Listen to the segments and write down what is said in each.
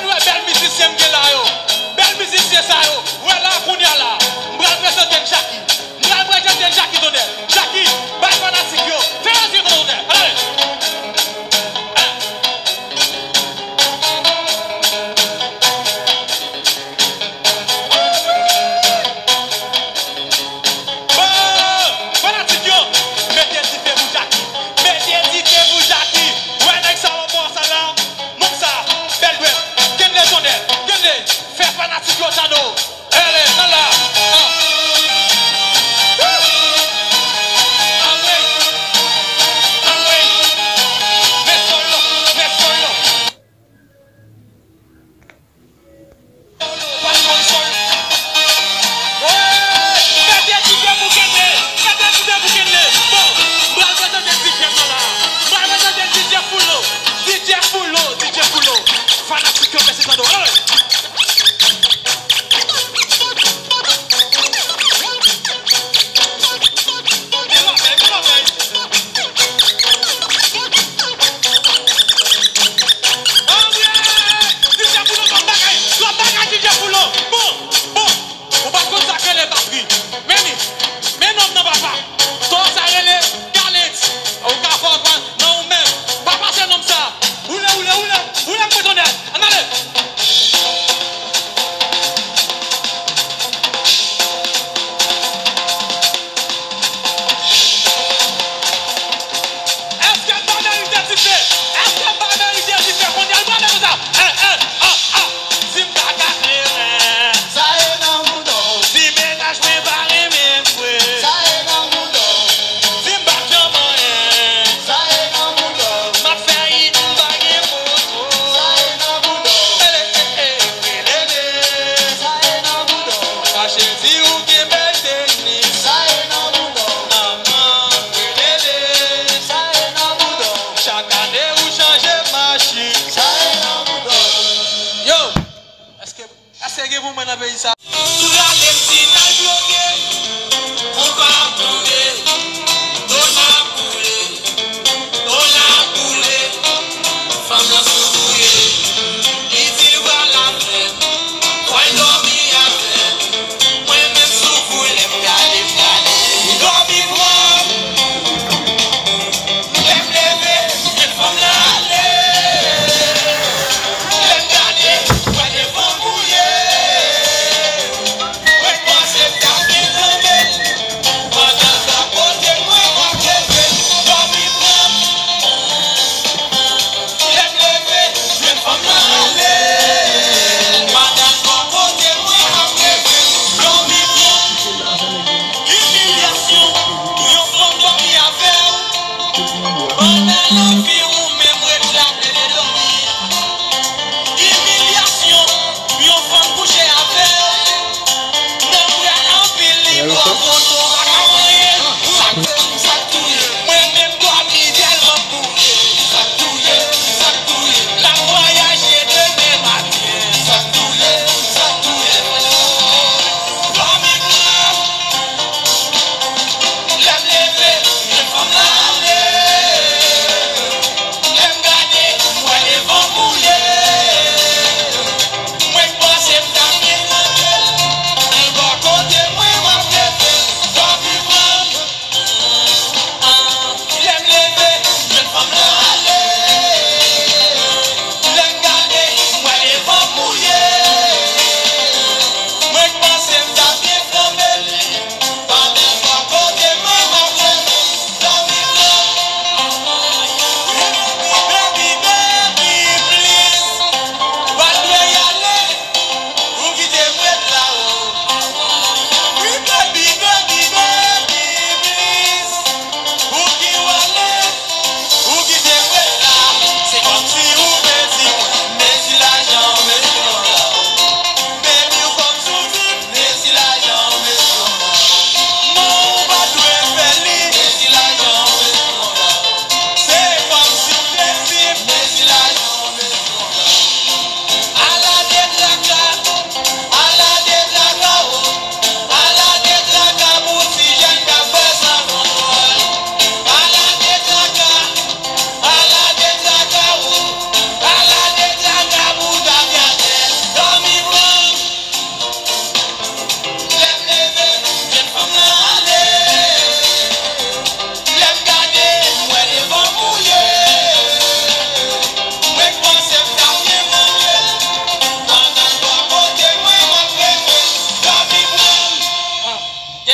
nous bel musicien là yo. Bel musicien ça yo. Ouais là qu'on y a là. M'bral présenter Jackie. M'bral présenter Jackie Donnel. Jackie, bye fanatique yo. Fais un zéro Donnel. Allez.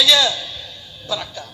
yeah. Baraka.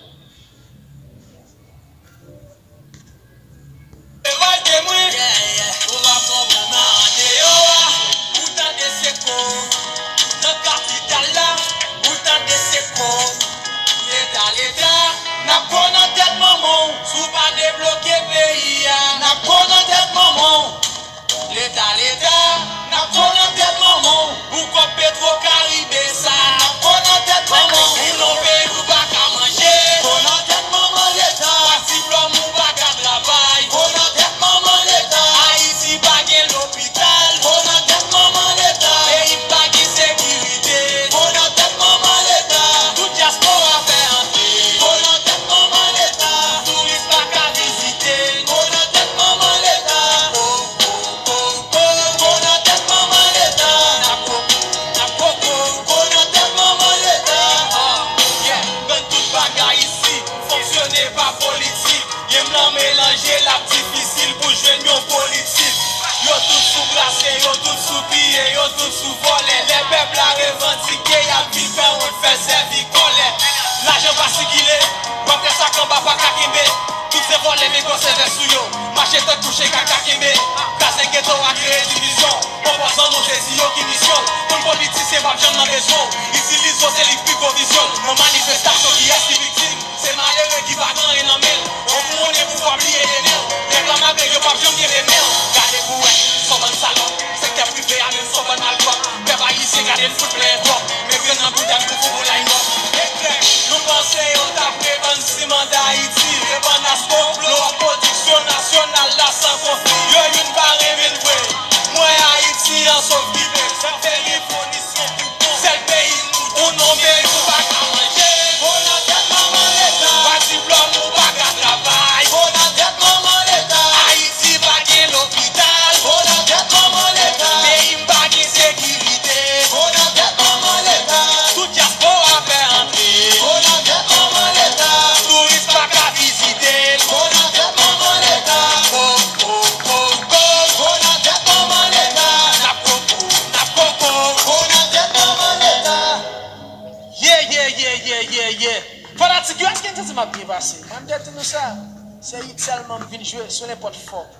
C'est seulement venir jouer sur les portes fortes.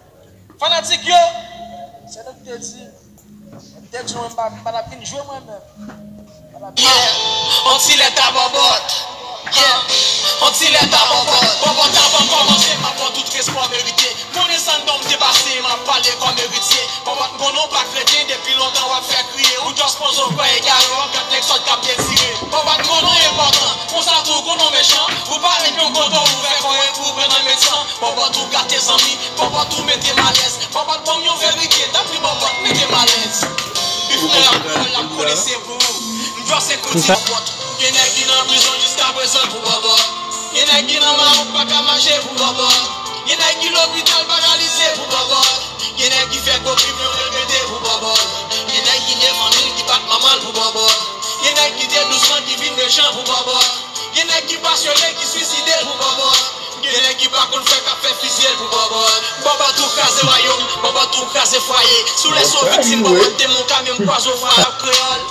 Fanatique yo. C'est notre désir. Peut-être que je ne vais pas jouer moi-même. On s'y est à bobotte. On s'y est à bobotte. Bobotte avant de commencer, ma bonne toute espoir mérité. Mon descendant me dépassé, m'a parlé comme héritier. Bobotte bon nom pas chrétien, depuis longtemps on va faire crier. Ou just pose au coin égal, on quand l'exode cap désiré. Bobotte bon nom important, on s'entoure qu'on nom méchant. Vous parlez bien content, vous faites quoi pour prendre un médecin. Bobotte tout gâter sans amis, Bobotte tout mettez malaise. Bobotte bon yon vérité, t'as pris Bobotte mettez malaise. Puis frère, la connaissez vous. Nous doit s'écouter Bobotte. Y'en a qui dans prison jusqu'à présent pour Bobotte. Y'en a qui dans Maroc pas qu'à marcher pour Bobotte. Y'en a qui l'hôpital paralysé pour Bobotte. Y'en a qui fait beaucoup mieux regretter pour Bobotte. Y'en a qui des familles qui battent maman pour Bobotte. Y'en a qui des doucement qui vivent méchants pour Bobotte. Y'en a qui passionnés qui suicident pour Bobotte. Y'en a qui pas qu'on fait qu'à faire fusil pour Bobotte. Bobotte tout casé royaume, Bobotte tout casé foyer. Sous les sauts victimes, Bobotte t'es mon camion poison frère créole.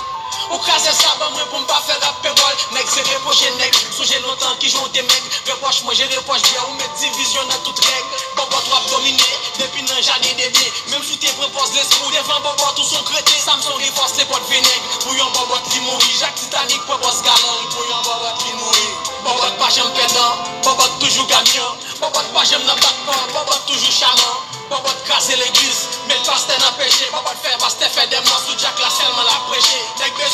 Ou casser ça, bah moi pour me pas faire la pérole. Mec, c'est reproché, nec. Sous-j'ai longtemps qui joue des mecs. Reproche, moi j'ai reproche bien. Ou mettre division dans toute règle. Bobo trop dominé. Depuis nan j'allais dédié. Même si t'es propose l'esprit. Devant Bobo tout son crété. Samson renforce les potes vénègres. Pour yon Bobo qui mourit. Jacques Titanic propose galon. Pour yon Bobo qui mourit. Bobo pas j'aime pédant. Bobo toujours gagnant. Bobo pas j'aime dans battement. Bobo toujours charmant. Bobo casser l'église. Mais le pasteur n'a péché. Bobo faire pasteur fait des morts. Sous Jack la seulement la prêcher.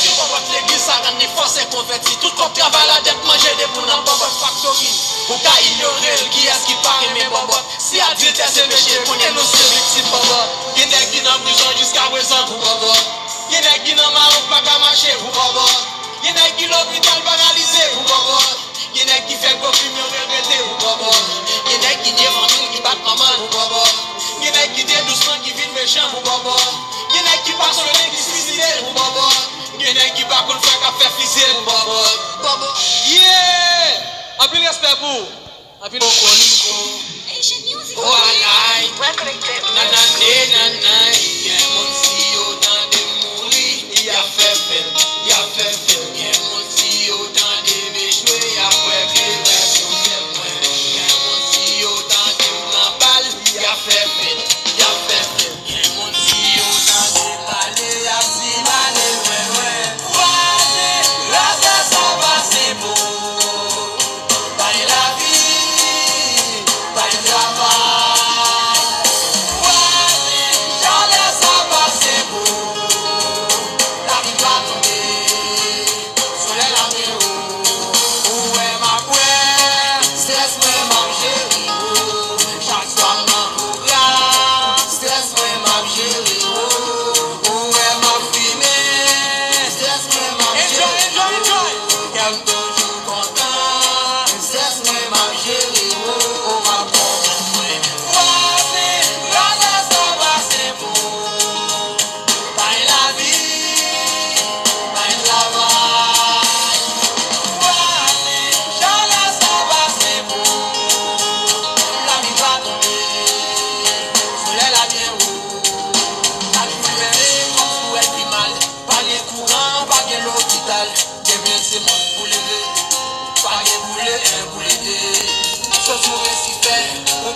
Si on va l'église, ça rend les forces convertis. Tout comme travail la dette manger des bouts dans Bobotte Factory. Pour qu'à ignorer qui est-ce qui paraît mes Bobotte. Si adulte c'est péché, pour nous c'est victime Bobotte. Y'en a qui dans prison jusqu'à présent pour Bobotte. Y'en a qui dans Maroc pas qu'à marcher pour Bobotte. Y'en a qui l'hôpital paralysé pour Bobotte. Y'en a qui fait beaucoup mieux regretter pour Bobotte. Y'en a qui des familles qui battent maman pour Bobotte. Y'en a qui des doucement qui vivent méchants pour Bobotte. Y'en a qui passent le nez qui suicident pour Bobotte. Y'en a qui va qu'on fait qu'à faire fusil pour Bobotte. Yeah! Un peu de respect pour. Un peu de voilà. Nanana, y'a mon si autant de mourir. Y'a fait, y'a mon si autant de m'échouer.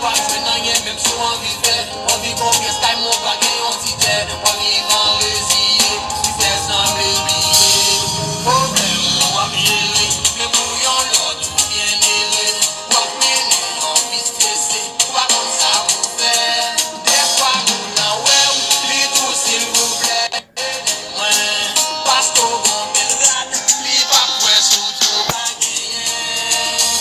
pas jouer dans rien, même si on vivait. On vit combien sky, mon bagage, on t'y on vit en résilier, vitesse dans le billet. Problème, on va gérer, mais bouillon l'autre, bien aéré. On va mener, on vit stressé, on va comme ça vous faire. Des fois, nous l'en ouais, les tout s'il vous plaît. Ouais, parce qu'on va mettre rade, les pas ouais, sous tout bagage.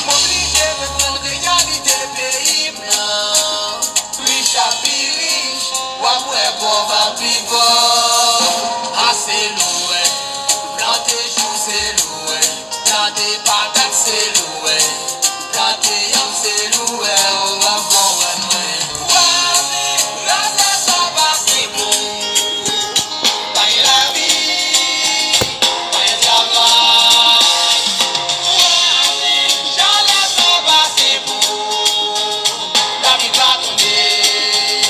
M'obliger de prendre réalité pays blanc. Riche à plus riche, ou après pauvre à plus pauvre. Ah c'est loué, planter chou c'est loué, planter patate c'est loué, planter yam c'est loué, on va voir ouais. Ouais, là ça va c'est bon. Paye la vie, paye le travail. Ouais, j'allais ça va c'est bon. La vie va tomber,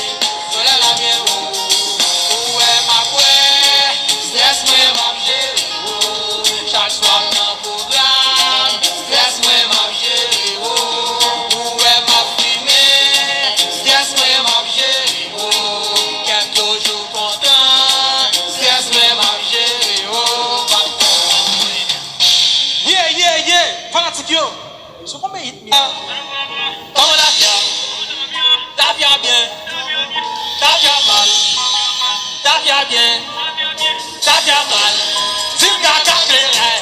soleil la mienne où est ma couette, laisse-moi m'abgérer, chaque soir dans programme, laisse-moi m'abgérer, où est ma fumée, laisse-moi m'abgérer, qu'elle toujours content, laisse-moi m'abgérer, Yeah, fanatique yo. So combien hit me? comment la fière, ta fière bien, ta fière mal, ta fière bien, ta fière mal, dis-moi qu'à faire.